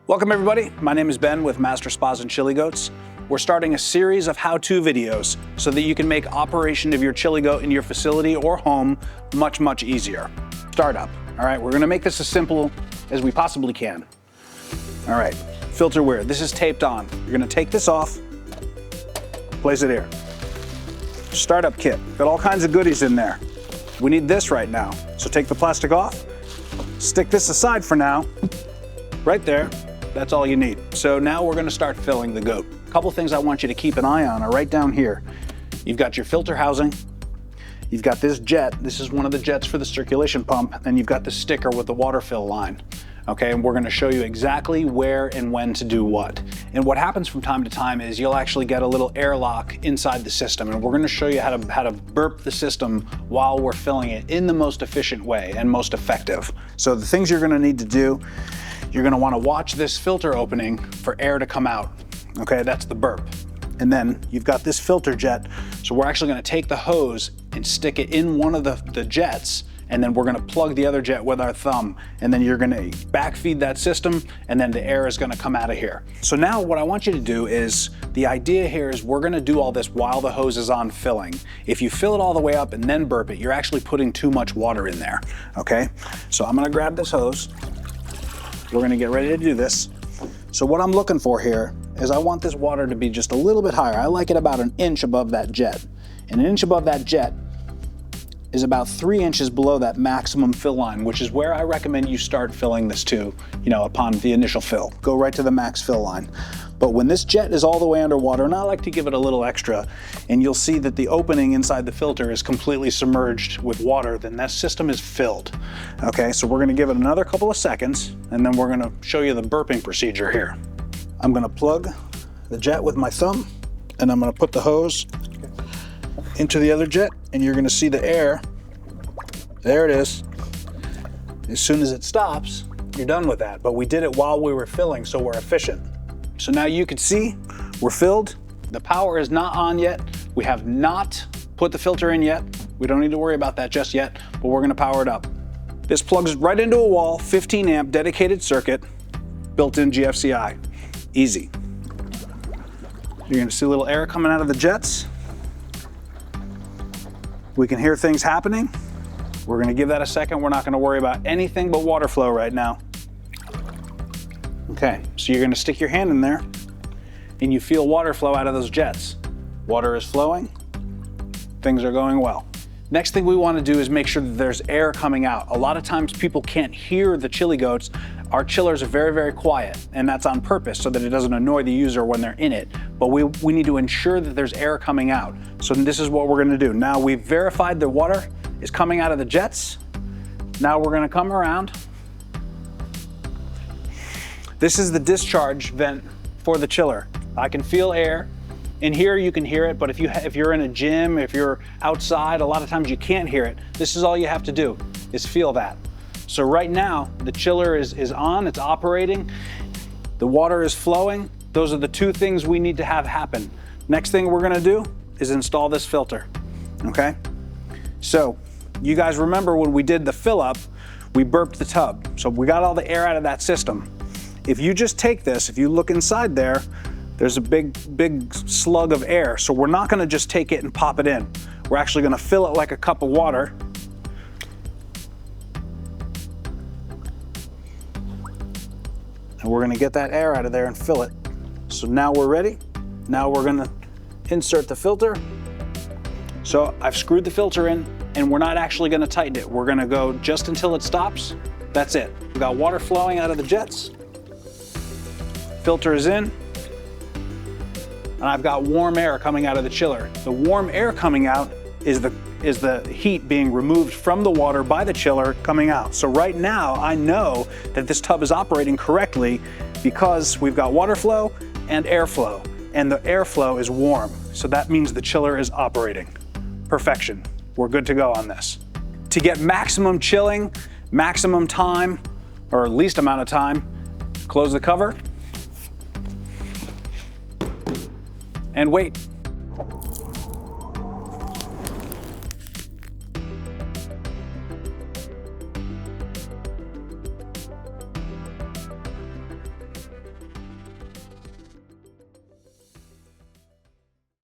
Welcome everybody, my name is Ben with Master Spas and Chili Goats. We're starting a series of how-to videos so that you can make operation of your chili goat in your facility or home much easier. Startup, all right, we're gonna make this as simple as we possibly can. All right, filter wear, this is taped on. You're gonna take this off, place it here. Startup kit, got all kinds of goodies in there. We need this right now. So take the plastic off, stick this aside for now, right there. That's all you need. So now we're gonna start filling the goat. A couple things I want you to keep an eye on are right down here. You've got your filter housing, you've got this jet, this is one of the jets for the circulation pump, and you've got the sticker with the water fill line. Okay, and we're gonna show you exactly where and when to do what. And what happens from time to time is you'll actually get a little airlock inside the system, and we're gonna show you how to burp the system while we're filling it in the most efficient way and most effective. So the things you're gonna need to do, you're gonna wanna watch this filter opening for air to come out. Okay, that's the burp. And then you've got this filter jet. So we're actually gonna take the hose and stick it in one of the jets, and then we're gonna plug the other jet with our thumb, and then you're gonna backfeed that system, and then the air is gonna come out of here. So now what I want you to do is, the idea here is we're gonna do all this while the hose is on filling. If you fill it all the way up and then burp it, you're actually putting too much water in there, okay? So I'm gonna grab this hose. We're gonna get ready to do this. So what I'm looking for here is I want this water to be just a little bit higher. I like it about 1 inch above that jet. And 1 inch above that jet is about 3 inches below that maximum fill line, which is where I recommend you start filling this to, upon the initial fill. Go right to the max fill line. But when this jet is all the way underwater, and I like to give it a little extra, and you'll see that the opening inside the filter is completely submerged with water, then that system is filled. Okay, so we're gonna give it another couple of seconds, and then we're gonna show you the burping procedure here. I'm gonna plug the jet with my thumb, and I'm gonna put the hose into the other jet, and you're gonna see the air. There it is. As soon as it stops, you're done with that. But we did it while we were filling, so we're efficient. So now you can see we're filled. The power is not on yet. We have not put the filter in yet. We don't need to worry about that just yet, but we're gonna power it up. This plugs right into a wall, 15 amp dedicated circuit, built-in GFCI. Easy. You're gonna see a little air coming out of the jets. We can hear things happening. We're gonna give that a second. We're not gonna worry about anything but water flow right now. Okay, so you're gonna stick your hand in there and you feel water flow out of those jets. Water is flowing, things are going well. Next thing we wanna do is make sure that there's air coming out. A lot of times people can't hear the chili goats. Our chillers are very quiet, and that's on purpose so that it doesn't annoy the user when they're in it. But we need to ensure that there's air coming out. So this is what we're gonna do. Now we've verified the water is coming out of the jets. Now we're gonna come around. This is the discharge vent for the chiller. I can feel air. In here you can hear it, but if you're in a gym, if you're outside, a lot of times you can't hear it. This is all you have to do, is feel that. So right now, the chiller is on, it's operating, the water is flowing. Those are the two things we need to have happen. Next thing we're gonna do is install this filter, okay? So you guys remember when we did the fill up, we burped the tub. So we got all the air out of that system. If you just take this, if you look inside there, there's a big slug of air. So we're not gonna just take it and pop it in. We're actually gonna fill it like a cup of water. And we're gonna get that air out of there and fill it. So now we're ready. Now we're gonna insert the filter. So I've screwed the filter in, and we're not actually gonna tighten it. We're gonna go just until it stops. That's it. We've got water flowing out of the jets. Filter is in. And I've got warm air coming out of the chiller. The warm air coming out is the heat being removed from the water by the chiller coming out. So right now, I know that this tub is operating correctly because we've got water flow and airflow, and the airflow is warm. So that means the chiller is operating. Perfection. We're good to go on this. To get maximum chilling, maximum time, or least amount of time, close the cover and wait.